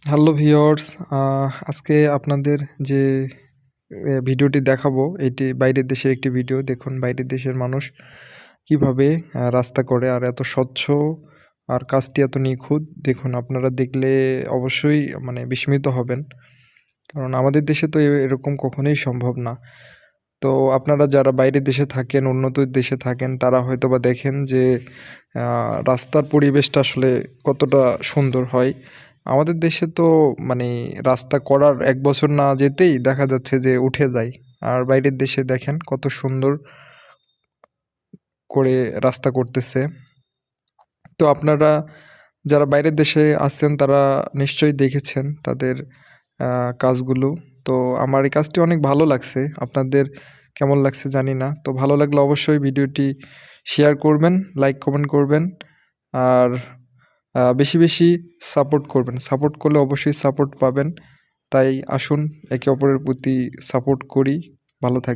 Hello viewers, আজকে আপনাদের যে ভিডিওটি দেখাবো এটি বাইরের দেশের একটি ভিডিও। দেখুন বাইরের দেশের মানুষ কিভাবে রাস্তা করে আর এত স্বচ্ছ আর কাজটি এত নিখুঁত। দেখুন আপনারা দেখলে অবশ্যই বিস্মিত হবেন। কারণ আমাদের দেশে তো এরকম কখনোই সম্ভব না। তো আপনারা যারা বাইরের দেশে থাকেন, উন্নত দেশে থাকেন তারা হয়তোবা দেখেন যে রাস্তার পরিবেশটা আসলে কতটা সুন্দর হয়। আমাদের দেশে তো মানে রাস্তা করার ১ বছর না যেতেই দেখা যাচ্ছে যে উঠে যায়। আর বাইরের দেশে দেখেন কত সুন্দর করে রাস্তা করতেছে। তো আপনারা যারা বাইরের দেশে আছেন তারা নিশ্চয়ই দেখেছেন তাদের কাজগুলো। তো আমার এই কাজটি অনেক ভালো লাগছে। আপনাদের কেমন লাগছে জানি না। তো ভালো লাগলে অবশ্যই ভিডিওটি শেয়ার করবেন, লাইক, কমেন্ট করবেন। আর বেশি, বেশি সাপোর্ট করবেন। সাপোর্ট করলে অবশ্যই সাপোর্ট পাবেন। তাই আসুন একে অপরের প্রতি সাপোর্ট করি। ভালো থাক